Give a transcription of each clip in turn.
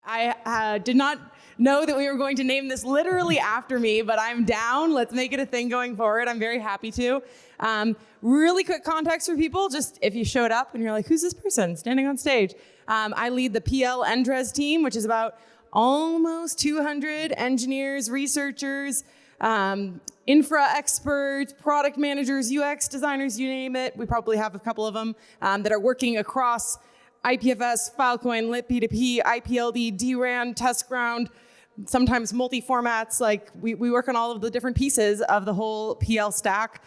I did not know that we were going to name this literally after me, but I'm down. Let's make it a thing going forward. I'm very happy to. Really quick context for people, just if you showed up and you're like, who's this person standing on stage? I lead the PL NDRES team, which is about almost 200 engineers, researchers, infra experts, product managers, UX designers, you name it. We probably have a couple of them that are working across IPFS, Filecoin, Lit P2P, IPLD, DRAN, test ground, sometimes multi-formats. Like we work on all of the different pieces of the whole PL stack.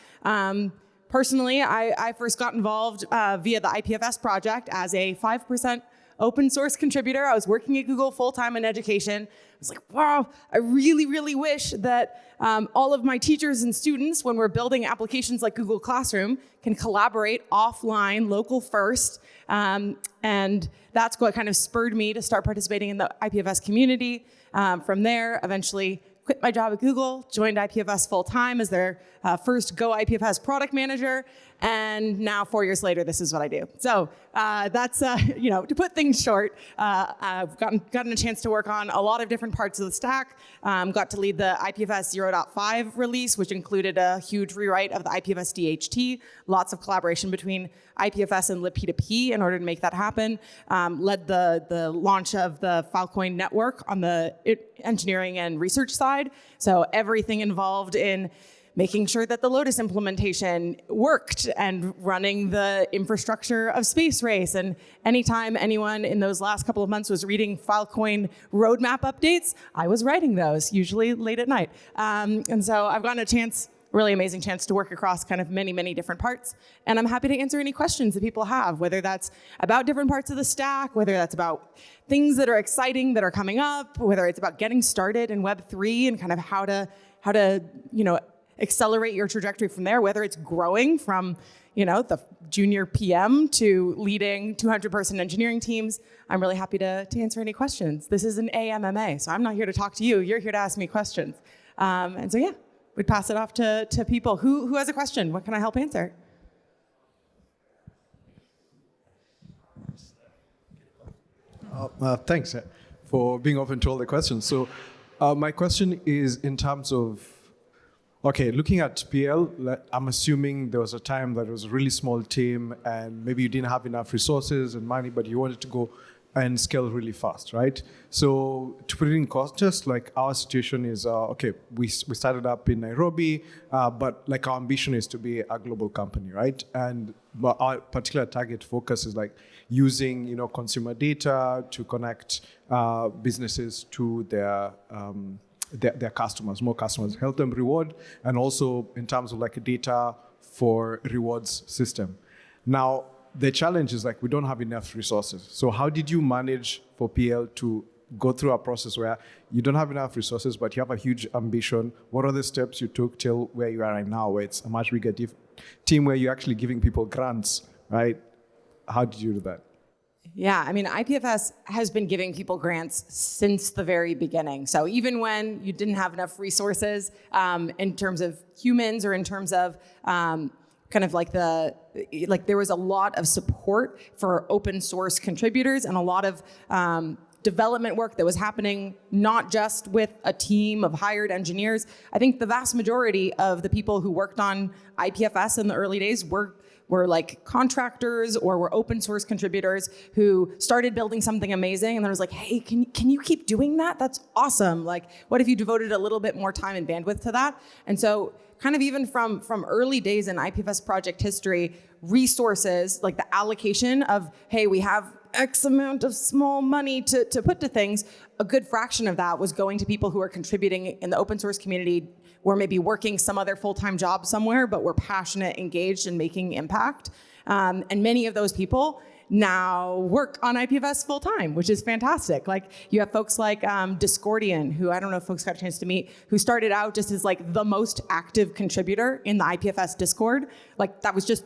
Personally, I first got involved via the IPFS project as a 5% open source contributor. I was working at Google full-time in education. I was like, wow, I really, really wish that all of my teachers and students, when we're building applications like Google Classroom, can collaborate offline, local first. And that's what kind of spurred me to start participating in the IPFS community. From there, eventually quit my job at Google, joined IPFS full-time as their first Go IPFS product manager, and now 4 years later, this is what I do. So that's, to put things short, I've gotten a chance to work on a lot of different parts of the stack, got to lead the IPFS 0.5 release, which included a huge rewrite of the IPFS DHT, lots of collaboration between IPFS and Lit P2P in order to make that happen, led the launch of the Filecoin network on the engineering and research side, so everything involved in making sure that the Lotus implementation worked and running the infrastructure of Space Race. And anytime anyone in those last couple of months was reading Filecoin roadmap updates, I was writing those, usually late at night. And so I've gotten a chance, really amazing chance to work across kind of many, many different parts. And I'm happy to answer any questions that people have, whether that's about different parts of the stack, whether that's about things that are exciting that are coming up, whether it's about getting started in Web3 and kind of how to accelerate your trajectory from there, whether it's growing from, the junior PM to leading 200-person engineering teams. I'm really happy to answer any questions. This is an AMMA, so I'm not here to talk to you. You're here to ask me questions. And so, yeah, we'd pass it off to people. Who has a question? What can I help answer? Thanks for being open to all the questions. So my question is in terms of, looking at PL, I'm assuming there was a time that it was a really small team and maybe you didn't have enough resources and money, but you wanted to go and scale really fast, right? So to put it in context, like our situation is, we started up in Nairobi, but like our ambition is to be a global company, right? And our particular target focus is like using, consumer data to connect businesses to their customers, more customers, help them reward, and also in terms of like a data for rewards system. Now, the challenge is like we don't have enough resources. So how did you manage for PL to go through a process where you don't have enough resources, but you have a huge ambition? What are the steps you took till where you are right now, where it's a much bigger team where you're actually giving people grants, right? How did you do that? Yeah, I mean, IPFS has been giving people grants since the very beginning. So even when you didn't have enough resources in terms of humans or in terms of there was a lot of support for open source contributors and a lot of development work that was happening not just with a team of hired engineers. I think the vast majority of the people who worked on IPFS in the early days were like contractors or were open source contributors who started building something amazing and then was like, hey, can you keep doing that? That's awesome. Like, what if you devoted a little bit more time and bandwidth to that? And so kind of even from early days in IPFS project history, resources, like the allocation of, hey, we have X amount of small money to put to things, a good fraction of that was going to people who are contributing in the open source community, were maybe working some other full-time job somewhere, but were passionate, engaged, and making impact. And many of those people now work on IPFS full-time, which is fantastic. Like you have folks like Discordian, who I don't know if folks got a chance to meet, who started out just as like the most active contributor in the IPFS Discord. Like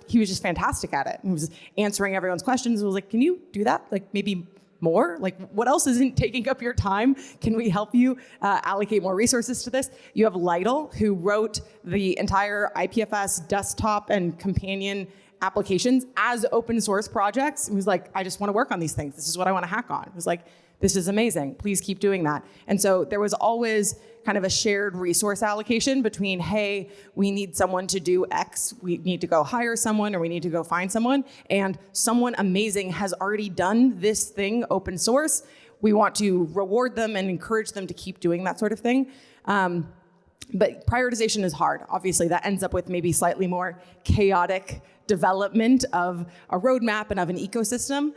he was just fantastic at it. He was answering everyone's questions. It was like, can you do that? Like maybe more? Like what else isn't taking up your time? Can we help you allocate more resources to this? You have Lytle, who wrote the entire IPFS desktop and companion applications as open source projects. He was like, I just want to work on these things. This is what I want to hack on. It was like, this is amazing. Please keep doing that. And so there was always kind of a shared resource allocation between, hey, we need someone to do X, we need to go hire someone, or we need to go find someone, and someone amazing has already done this thing open source. We want to reward them and encourage them to keep doing that sort of thing. But prioritization is hard. Obviously, that ends up with maybe slightly more chaotic development of a roadmap and of an ecosystem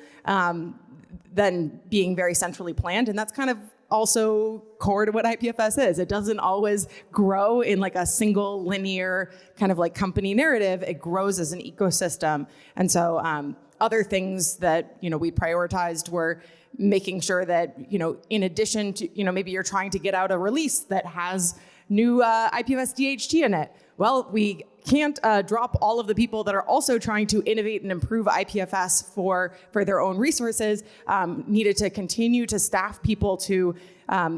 than being very centrally planned. And that's kind of also core to what IPFS is. It doesn't always grow in like a single linear kind of like company narrative. It grows as an ecosystem. And so other things that, we prioritized were making sure that, in addition to, maybe you're trying to get out a release that has new IPFS DHT in it. Well, we can't drop all of the people that are also trying to innovate and improve IPFS for their own resources. Needed to continue to staff people to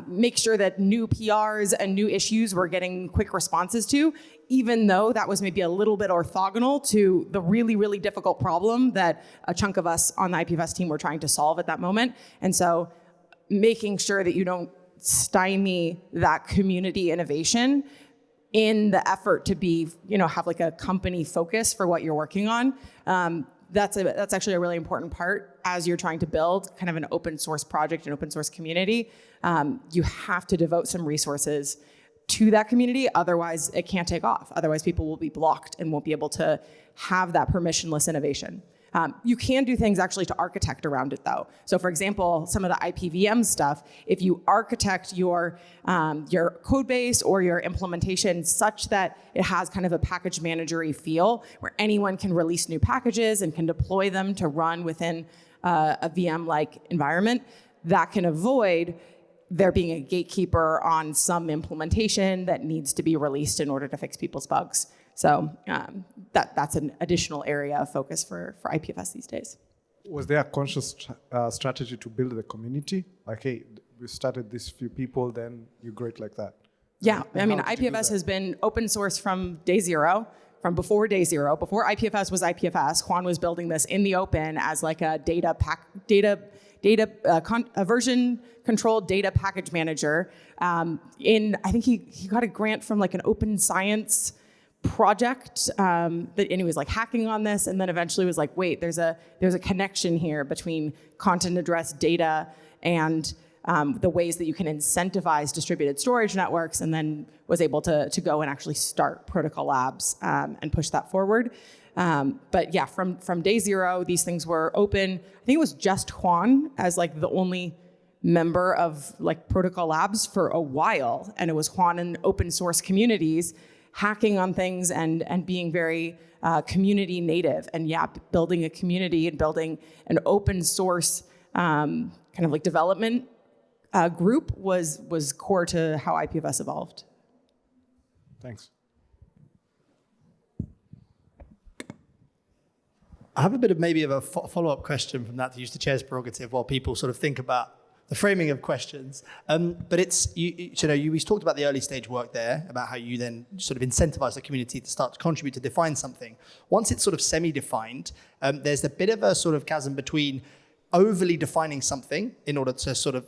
make sure that new PRs and new issues were getting quick responses to, even though that was maybe a little bit orthogonal to the really, really difficult problem that a chunk of us on the IPFS team were trying to solve at that moment. And so making sure that you don't stymie that community innovation in the effort to be, have like a company focus for what you're working on. That's actually a really important part as you're trying to build kind of an open source project, an open source community. You have to devote some resources to that community, otherwise it can't take off. Otherwise people will be blocked and won't be able to have that permissionless innovation. You can do things actually to architect around it though. So for example, some of the IPVM stuff, if you architect your code base or your implementation such that it has kind of a package manager-y feel where anyone can release new packages and can deploy them to run within a VM-like environment, that can avoid there being a gatekeeper on some implementation that needs to be released in order to fix people's bugs. So that's an additional area of focus for IPFS these days. Was there a conscious strategy to build the community? Like, hey, we started these few people, then you grow it like that? Yeah, I mean, IPFS has been open source from day zero, from before day zero. Before IPFS was IPFS, Juan was building this in the open as like a version controlled data package manager. I think he got a grant from like an open science project and he was like hacking on this, and then eventually was like, wait, there's a connection here between content address data and the ways that you can incentivize distributed storage networks, and then was able to go and actually start protocol labs and push that forward. But yeah, from day zero, these things were open. I think it was just Juan as like the only member of like protocol labs for a while, and it was Juan in open source communities hacking on things and being very community native, and yeah, building a community and building an open source kind of like development group was core to how IPFS evolved. Thanks. I have a bit of maybe of a follow-up question from that to use the chair's prerogative while people sort of think about the framing of questions. But it's, we talked about the early stage work there, about how you then sort of incentivize the community to start to contribute to define something. Once it's sort of semi-defined, there's a bit of a sort of chasm between overly defining something in order to sort of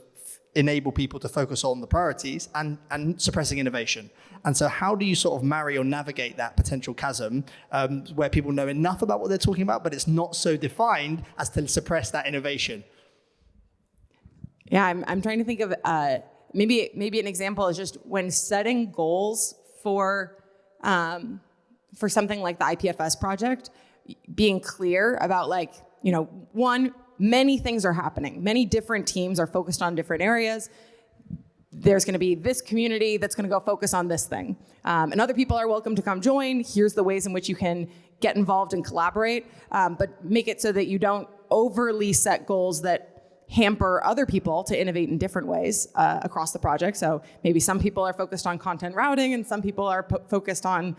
enable people to focus on the priorities and suppressing innovation. And so how do you sort of marry or navigate that potential chasm where people know enough about what they're talking about, but it's not so defined as to suppress that innovation? Yeah, I'm trying to think of maybe an example is just when setting goals for something like the IPFS project, being clear about like, one, many things are happening. Many different teams are focused on different areas. There's going to be this community that's going to go focus on this thing. And other people are welcome to come join. Here's the ways in which you can get involved and collaborate, but make it so that you don't overly set goals that hamper other people to innovate in different ways across the project. So maybe some people are focused on content routing and some people are focused on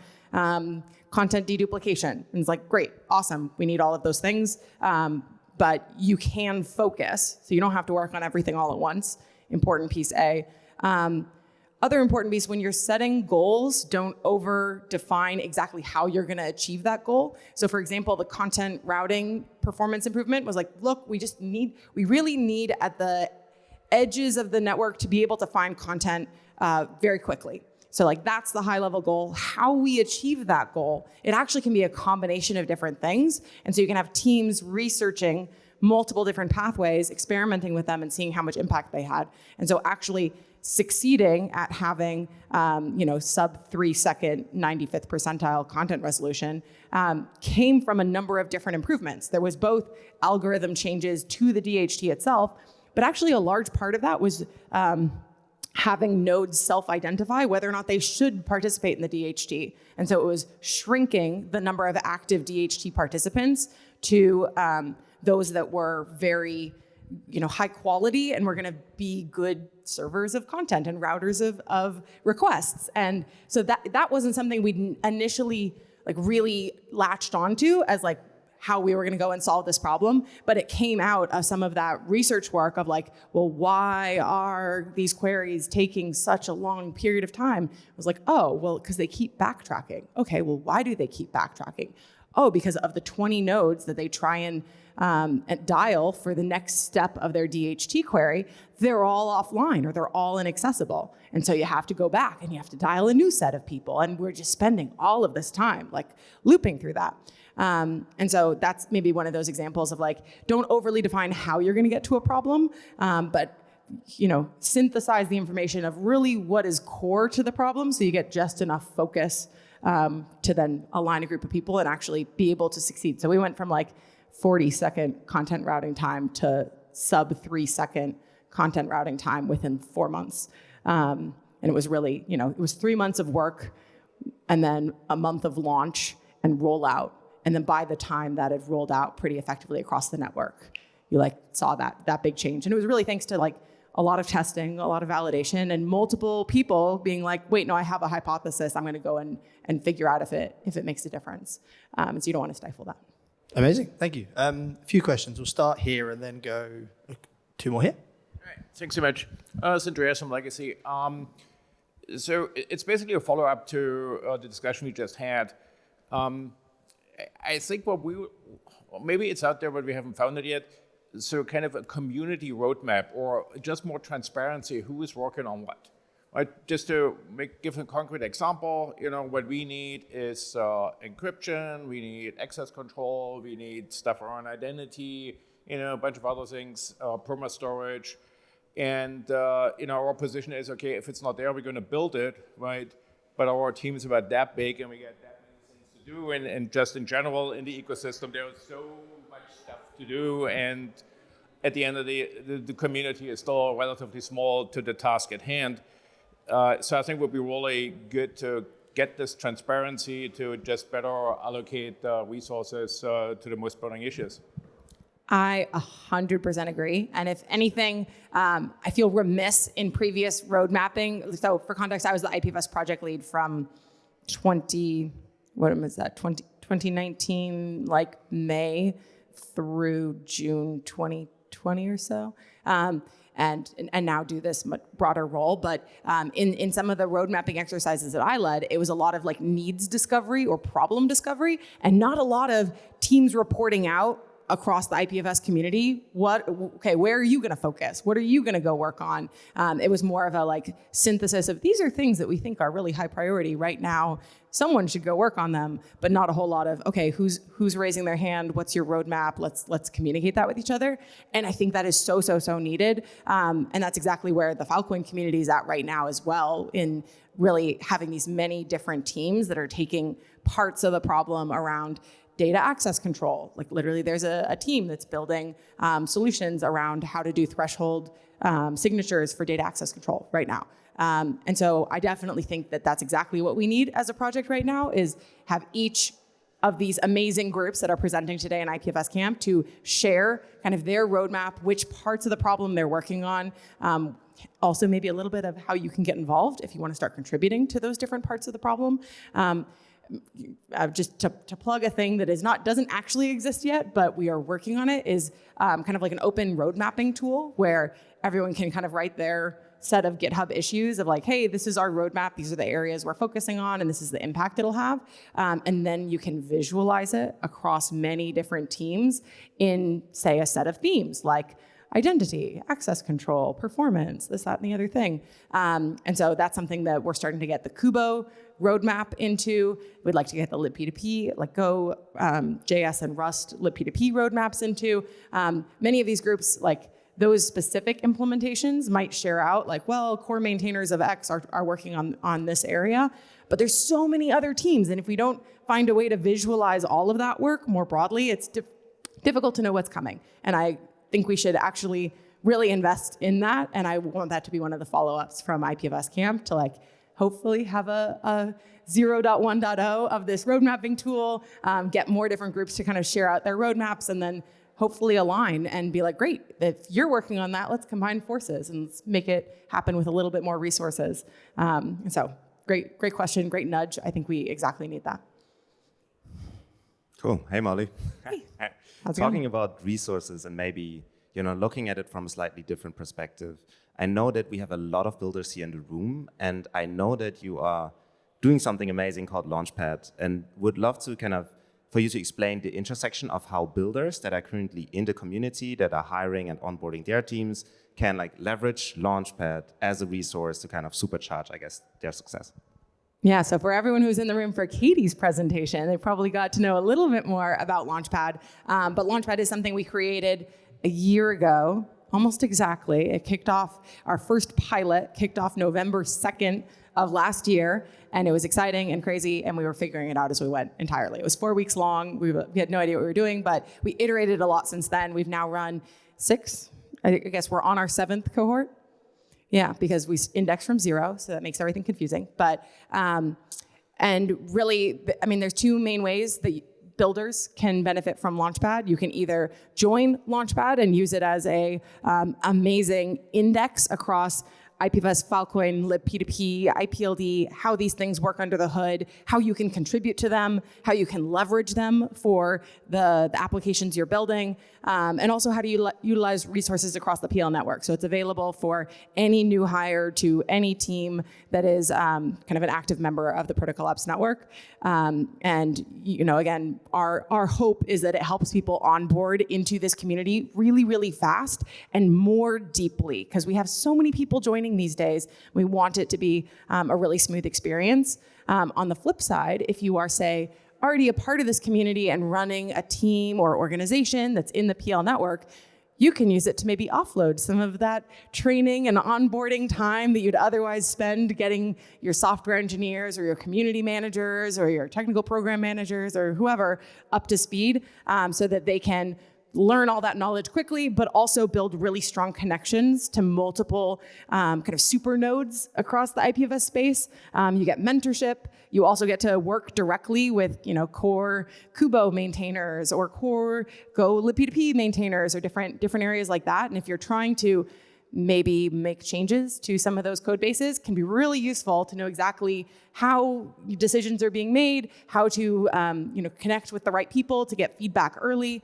content deduplication. And it's like, great, awesome. We need all of those things. But you can focus, so you don't have to work on everything all at once. Important piece A. other important piece, when you're setting goals, don't over define exactly how you're going to achieve that goal. So for example, the content routing performance improvement was like, look, we really need at the edges of the network to be able to find content very quickly. So like that's the high level goal. How we achieve that goal, it actually can be a combination of different things. And so you can have teams researching multiple different pathways, experimenting with them and seeing how much impact they had. And so actually succeeding at having sub 3 second 95th percentile content resolution came from a number of different improvements. There was both algorithm changes to the DHT itself, but actually a large part of that was having nodes self-identify whether or not they should participate in the DHT. And so it was shrinking the number of active DHT participants to those that were very high quality and were gonna be good servers of content and routers of requests. And so that wasn't something we initially really latched onto as how we were gonna go and solve this problem, but it came out of some of that research work of well, why are these queries taking such a long period of time? It was because they keep backtracking. Okay, well, why do they keep backtracking? Oh, because of the 20 nodes that they try and dial for the next step of their DHT query, they're all offline or they're all inaccessible. And so you have to go back and you have to dial a new set of people. And we're just spending all of this time looping through that. And so that's maybe one of those examples of don't overly define how you're gonna get to a problem, but synthesize the information of really what is core to the problem so you get just enough focus to then align a group of people and actually be able to succeed. So we went from 40-second content routing time to sub 3 second content routing time within 4 months. And it was really, it was 3 months of work and then a month of launch and rollout. And then by the time that it rolled out pretty effectively across the network, you saw that big change. And it was really thanks to a lot of testing, a lot of validation, and multiple people being wait, no, I have a hypothesis. I'm gonna go and figure out if it makes a difference. So you don't want to stifle that. Amazing, thank you. A few questions. We'll start here and then go 2 more here. All right, thanks so much. It's Andreas from Legacy. So it's basically a follow-up to the discussion we just had. I think maybe it's out there, but we haven't found it yet. So kind of a community roadmap or just more transparency, who is working on what, right? Just to give a concrete example, what we need is encryption, we need access control, we need stuff around identity, a bunch of other things, perma storage. And, our position is, okay, if it's not there, we're gonna build it, right? But our team is about that big and we got that many things to do. And just in general, in the ecosystem, there is so much stuff to do. And at the end of the community is still relatively small to the task at hand. So I think it would be really good to get this transparency to just better allocate resources to the most burning issues. I 100% agree. And if anything, I feel remiss in previous road mapping. So for context, I was the IPFS project lead from 2019, May through June 2020 or so. And now do this much broader role. But in some of the road mapping exercises that I led, it was a lot of needs discovery or problem discovery, and not a lot of teams reporting out across the IPFS community. Where are you gonna focus? What are you gonna go work on? It was more of a synthesis of these are things that we think are really high priority right now. Someone should go work on them, but not a whole lot of, okay, who's raising their hand? What's your roadmap? Let's communicate that with each other. And I think that is so needed. And that's exactly where the Filecoin community is at right now as well, in really having these many different teams that are taking parts of the problem around data access control. Literally there's a team that's building solutions around how to do threshold signatures for data access control right now. And so I definitely think that that's exactly what we need as a project right now, is have each of these amazing groups that are presenting today in IPFS Camp to share kind of their roadmap, which parts of the problem they're working on. Also maybe a little bit of how you can get involved if you want to start contributing to those different parts of the problem. Just to plug a thing that doesn't actually exist yet, but we are working on it, is kind of an open road mapping tool where everyone can kind of write their set of GitHub issues of like, hey, this is our roadmap. These are the areas we're focusing on, and this is the impact it'll have. And then you can visualize it across many different teams in, say, a set of themes like identity, access control, performance, this, that, and the other thing. And so that's something that we're starting to get the Kubo roadmap into. We'd like to get the libp2p, like Go, JS and Rust libp2p roadmaps into. Many of these groups, like those specific implementations might share out like, well, core maintainers of X are working on this area, but there's so many other teams. And if we don't find a way to visualize all of that work more broadly, it's difficult to know what's coming. And I think we should actually really invest in that. And I want that to be one of the follow-ups from IPFS Camp to like hopefully have a 0.1.0 of this road mapping tool, get more different groups to kind of share out their roadmaps and then hopefully align and be like, great, if you're working on that, let's combine forces and let's make it happen with a little bit more resources. And so great question, great nudge. I think we exactly need that. Cool. Hey, Molly. Hey. How's it Talking going? about resources and maybe, looking at it from a slightly different perspective, I know that we have a lot of builders here in the room, and I know that you are doing something amazing called Launchpad, and would love to for you to explain the intersection of how builders that are currently in the community that are hiring and onboarding their teams can like leverage Launchpad as a resource to kind of supercharge, I guess, their success. Yeah, so for everyone who's in the room for Katie's presentation, they probably got to know a little bit more about Launchpad. But Launchpad is something we created a year ago, almost exactly. It kicked off, our first pilot kicked off November 2nd of last year, and it was exciting and crazy, and we were figuring it out as we went entirely. It was 4 weeks long. We had no idea what we were doing, but we iterated a lot since then. We've now run 6. I guess we're on our 7th cohort. Yeah, because we index from 0, so that makes everything confusing. But, and really, I mean, there's 2 main ways that builders can benefit from Launchpad. You can either join Launchpad and use it as a amazing index across IPFS, Filecoin, libp2p, IPLD, how these things work under the hood, how you can contribute to them, how you can leverage them for the applications you're building, and also how to utilize resources across the PL network. So it's available for any new hire to any team that is kind of an active member of the Protocol Apps network. And again, our hope is that it helps people onboard into this community really, really fast and more deeply, because we have so many people joining these days. We want it to be a really smooth experience. On the flip side, if you are, say, already a part of this community and running a team or organization that's in the PL network, you can use it to maybe offload some of that training and onboarding time that you'd otherwise spend getting your software engineers or your community managers or your technical program managers or whoever up to speed, so that they can learn all that knowledge quickly, but also build really strong connections to multiple kind of super nodes across the IPFS space. You get mentorship. You also get to work directly with core Kubo maintainers or core Go libp2p maintainers or different areas like that. And if you're trying to maybe make changes to some of those code bases, can be really useful to know exactly how decisions are being made, how to connect with the right people to get feedback early.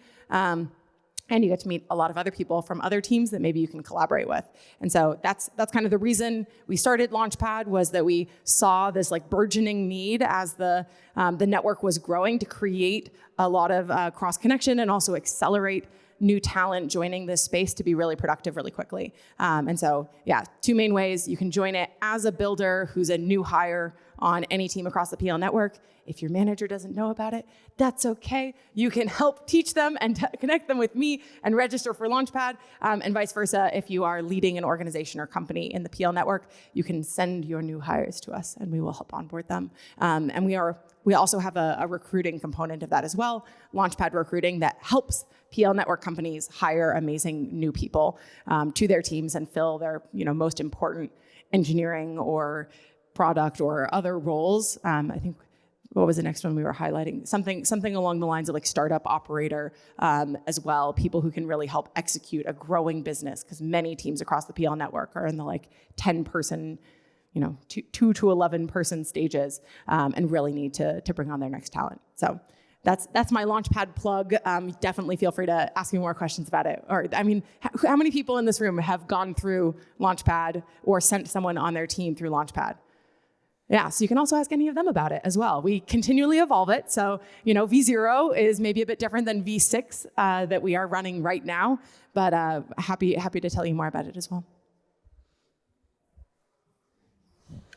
And you get to meet a lot of other people from other teams that maybe you can collaborate with. And so that's kind of the reason we started Launchpad, was that we saw this like burgeoning need as the network was growing to create a lot of cross connection and also accelerate new talent joining this space to be really productive really quickly. And so, yeah, 2 main ways. You can join it as a builder who's a new hire on any team across the PL network. If your manager doesn't know about it, that's okay. You can help teach them and connect them with me and register for Launchpad, and vice versa. If you are leading an organization or company in the PL network, you can send your new hires to us and we will help onboard them. And we also have a recruiting component of that as well, Launchpad recruiting, that helps PL network companies hire amazing new people to their teams and fill their most important engineering or product or other roles. I think, what was the next one we were highlighting? Something along the lines of like startup operator as well, people who can really help execute a growing business, because many teams across the PL network are in the like 10-person, 2 to 11-person stages, and really need to bring on their next talent. So that's my Launchpad plug. Definitely feel free to ask me more questions about it. Or, I mean, how many people in this room have gone through Launchpad or sent someone on their team through Launchpad? Yeah, so you can also ask any of them about it as well. We continually evolve it. So, V0 is maybe a bit different than V6 that we are running right now, but happy to tell you more about it as well.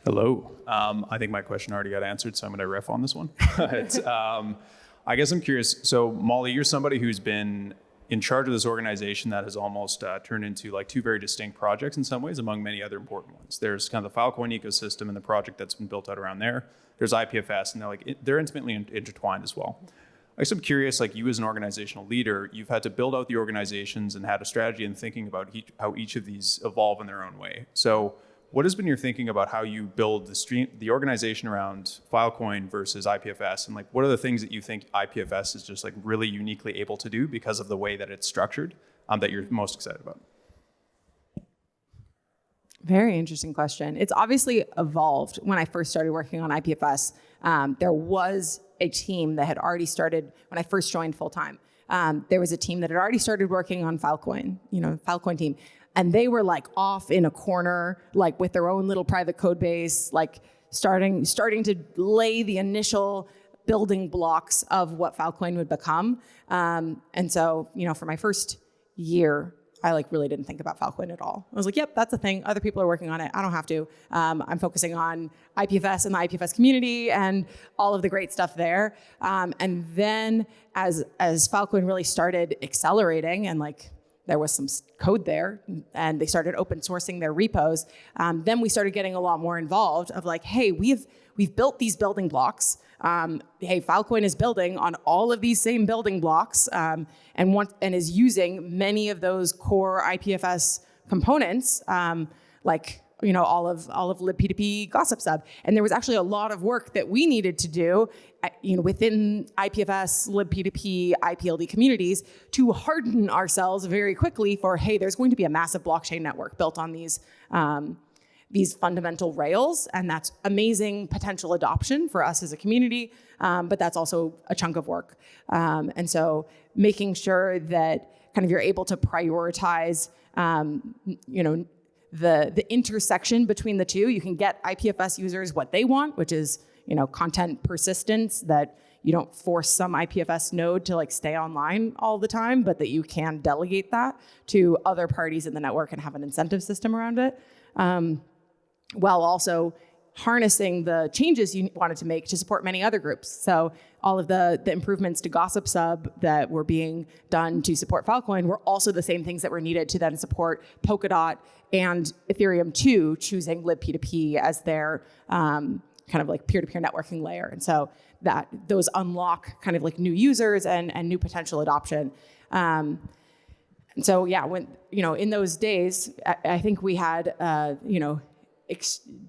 Hello. I think my question already got answered, so I'm going to riff on this one. But, I guess I'm curious. So, Molly, you're somebody who's been in charge of this organization that has almost turned into like two very distinct projects in some ways, among many other important ones. There's kind of the Filecoin ecosystem and the project that's been built out around there. There's IPFS, and they're intimately intertwined as well. I guess I'm curious, like you as an organizational leader, you've had to build out the organizations and had a strategy and thinking about how each of these evolve in their own way. So, what has been your thinking about how you build the organization around Filecoin versus IPFS? And like, what are the things that you think IPFS is just like really uniquely able to do because of the way that it's structured that you're most excited about? Very interesting question. It's obviously evolved. When I first started working on IPFS, there was a team that had already started when I first joined full time. There was a team that had already started working on Filecoin, Filecoin team. And they were like off in a corner, like with their own little private code base, like starting to lay the initial building blocks of what Filecoin would become. And so, for my first year, I like really didn't think about Filecoin at all. I was like, yep, that's a thing. Other people are working on it. I don't have to. I'm focusing on IPFS and the IPFS community and all of the great stuff there. And then as Filecoin really started accelerating and like, there was some code there and they started open sourcing their repos. Then we started getting a lot more involved of like, hey, we've built these building blocks. Hey, Filecoin is building on all of these same building blocks and is using many of those core IPFS components, like all of libp2p gossip sub. And there was actually a lot of work that we needed to do within IPFS, libp2p, IPLD communities to harden ourselves very quickly for, hey, there's going to be a massive blockchain network built on these fundamental rails, and that's amazing potential adoption for us as a community, but that's also a chunk of work. And so making sure that kind of you're able to prioritize, the intersection between the two. You can get IPFS users what they want, which is content persistence, that you don't force some IPFS node to like stay online all the time, but that you can delegate that to other parties in the network and have an incentive system around it, while also harnessing the changes you wanted to make to support many other groups. So all of the improvements to Gossip Sub that were being done to support Filecoin were also the same things that were needed to then support Polkadot and Ethereum 2, choosing libp2p as their kind of like peer-to-peer networking layer. And so that those unlock kind of like new users and new potential adoption. And so, yeah, when, in those days, I think we had,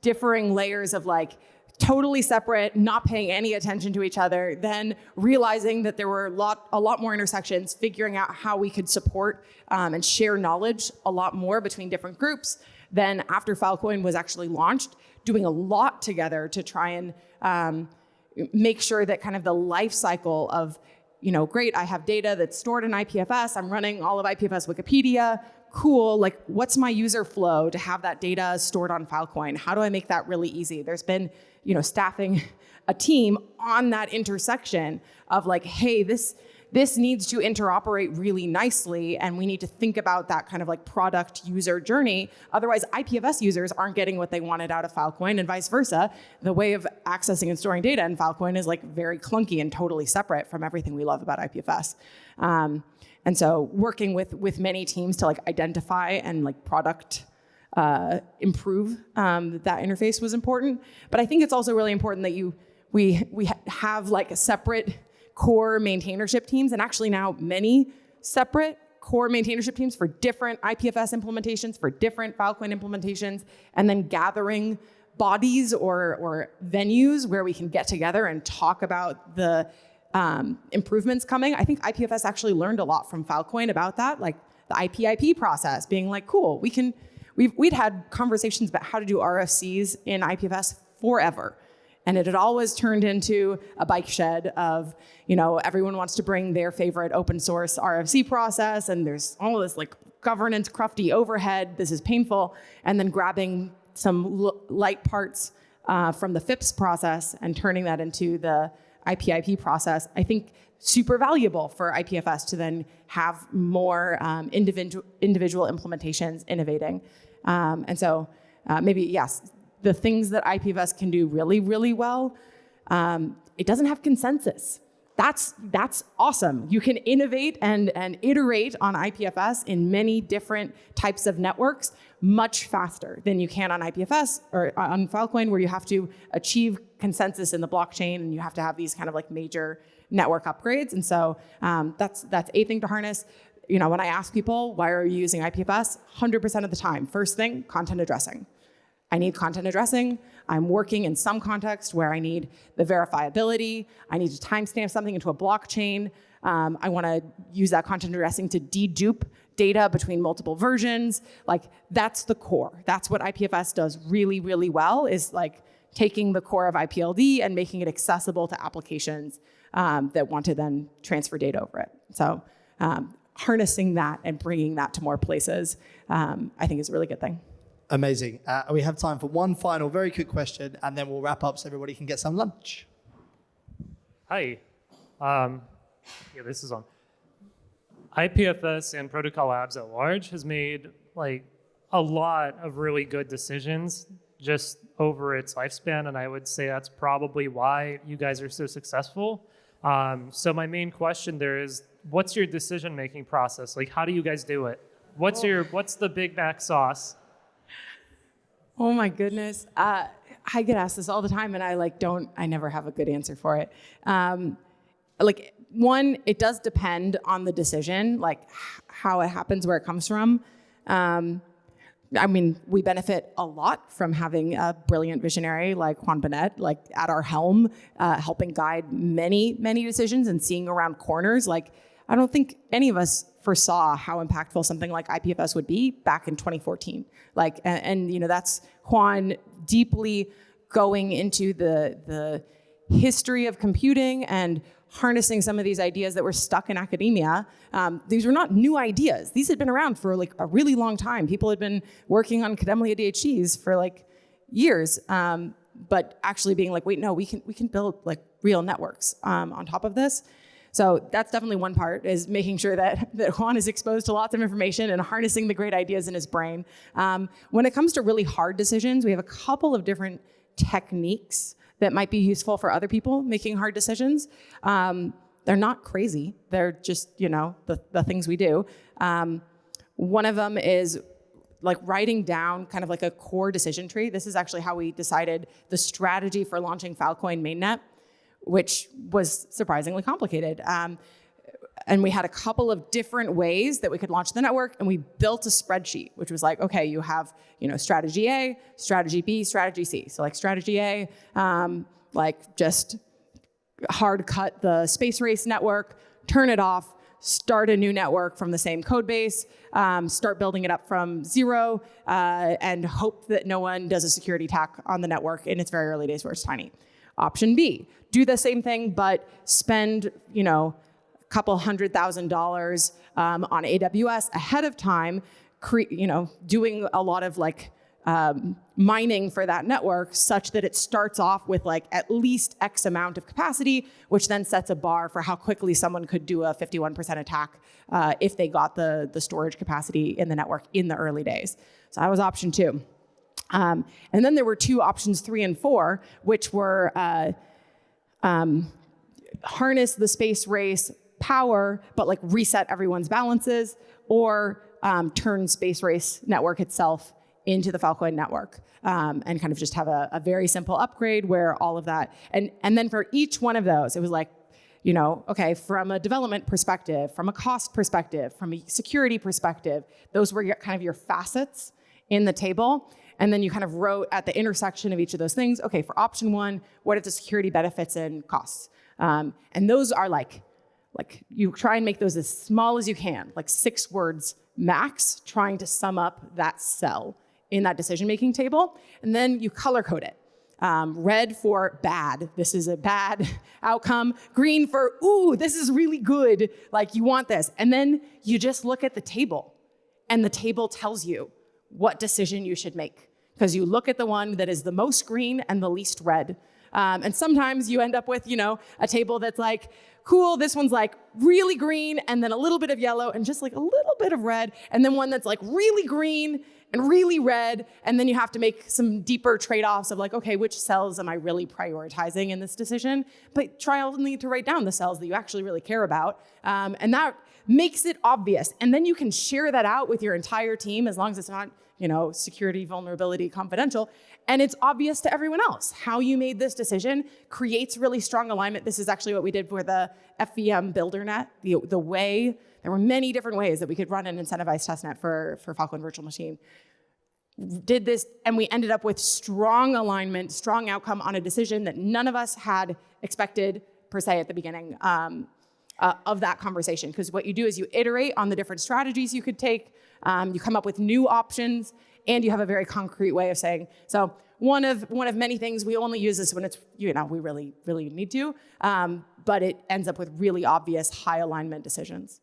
differing layers of like totally separate, not paying any attention to each other, then realizing that there were a lot more intersections, figuring out how we could support and share knowledge a lot more between different groups. Then after Filecoin was actually launched, doing a lot together to try and make sure that kind of the life cycle of, great, I have data that's stored in IPFS, I'm running all of IPFS Wikipedia, cool, like what's my user flow to have that data stored on Filecoin? How do I make that really easy? There's been, staffing a team on that intersection of like, hey, this needs to interoperate really nicely, and we need to think about that kind of like product user journey. Otherwise, IPFS users aren't getting what they wanted out of Filecoin, and vice versa. The way of accessing and storing data in Filecoin is like very clunky and totally separate from everything we love about IPFS. And so working with many teams to like identify and like product improve that interface was important. But I think it's also really important that we have like a separate core maintainership teams, and actually now many separate core maintainership teams for different IPFS implementations, for different Filecoin implementations, and then gathering bodies or venues where we can get together and talk about the improvements coming. I think IPFS actually learned a lot from Filecoin about that, like the IP process, being like, cool, we'd had conversations about how to do RFCs in IPFS forever. And it had always turned into a bike shed of, everyone wants to bring their favorite open source RFC process, and there's all this like governance, crufty overhead. This is painful. And then grabbing some light parts from the FIPS process and turning that into the IPIP process, I think super valuable for IPFS to then have more individual implementations innovating. And so maybe, yes, the things that IPFS can do really, really well, it doesn't have consensus. That's awesome. You can innovate and iterate on IPFS in many different types of networks much faster than you can on IPFS or on Filecoin, where you have to achieve consensus in the blockchain and you have to have these kind of like major network upgrades. And so that's a thing to harness. When I ask people, why are you using IPFS? 100% of the time, first thing, content addressing. I need content addressing. I'm working in some context where I need the verifiability. I need to timestamp something into a blockchain. I want to use that content addressing to dedupe data between multiple versions. Like, that's the core. That's what IPFS does really, really well, is like taking the core of IPLD and making it accessible to applications that want to then transfer data over it. So harnessing that and bringing that to more places, I think is a really good thing. Amazing. We have time for one final very quick question, and then we'll wrap up so everybody can get some lunch. Hi. This is on. IPFS and Protocol Labs at large has made like a lot of really good decisions just over its lifespan, and I would say that's probably why you guys are so successful. So my main question there is, what's your decision-making process? Like, how do you guys do it? What's the Big Mac sauce? Oh my goodness. I get asked this all the time, and I never have a good answer for it. One, it does depend on the decision, like how it happens, where it comes from. We benefit a lot from having a brilliant visionary like Juan Bonet, like at our helm, helping guide many, many decisions and seeing around corners. Like, I don't think any of us foresaw how impactful something like IPFS would be back in 2014. That's Juan deeply going into the history of computing and harnessing some of these ideas that were stuck in academia. These were not new ideas. These had been around for like a really long time. People had been working on Kademlia DHCs for like years, but actually being like, wait, no, we can build like real networks on top of this. So that's definitely one part, is making sure that Juan is exposed to lots of information and harnessing the great ideas in his brain. When it comes to really hard decisions, we have a couple of different techniques that might be useful for other people making hard decisions. They're not crazy. They're just, the things we do. One of them is like writing down kind of like a core decision tree. This is actually how we decided the strategy for launching Filecoin mainnet, which was surprisingly complicated. And we had a couple of different ways that we could launch the network, and we built a spreadsheet, which was like, okay, you have, strategy A, strategy B, strategy C. So like strategy A, just hard cut the space race network, turn it off, start a new network from the same code base, start building it up from zero, and hope that no one does a security attack on the network in its very early days where it's tiny. Option B, do the same thing, but spend, a couple $100,000 on AWS ahead of time, doing a lot of mining for that network such that it starts off with at least X amount of capacity, which then sets a bar for how quickly someone could do a 51% attack if they got the storage capacity in the network in the early days. So that was option 2. And then there were 2 options 3 and 4, which were harness the space race power, but reset everyone's balances, or turn space race network itself into the Filecoin network, and kind of just have a very simple upgrade where all of that, and then for each one of those, it was okay, from a development perspective, from a cost perspective, from a security perspective, those were kind of your facets in the table. And then you kind of wrote at the intersection of each of those things, okay, for option 1, what are the security benefits and costs? And those are you try and make those as small as you can, 6 words max, trying to sum up that cell in that decision-making table. And then you color code it. Red for bad. This is a bad outcome. Green for, ooh, this is really good. Like you want this. And then you just look at the table and the table tells you what decision you should make. Because you look at the one that is the most green and the least red. And sometimes you end up with, a table that's like, cool, this one's like really green and then a little bit of yellow and just like a little bit of red. And then one that's like really green and really red. And then you have to make some deeper trade-offs of like, okay, which cells am I really prioritizing in this decision? But try only to write down the cells that you actually really care about. And that makes it obvious. And then you can share that out with your entire team as long as it's not, security, vulnerability, confidential. And it's obvious to everyone else. How you made this decision creates really strong alignment. This is actually what we did for the FVM BuilderNet. The way, there were many different ways that we could run an incentivized testnet for Falcon Virtual Machine. Did this, and we ended up with strong alignment, strong outcome on a decision that none of us had expected per se at the beginning of that conversation. Because what you do is you iterate on the different strategies you could take, you come up with new options, and you have a very concrete way of saying, so one of many things, we only use this when it's, we really, really need to, but it ends up with really obvious high alignment decisions.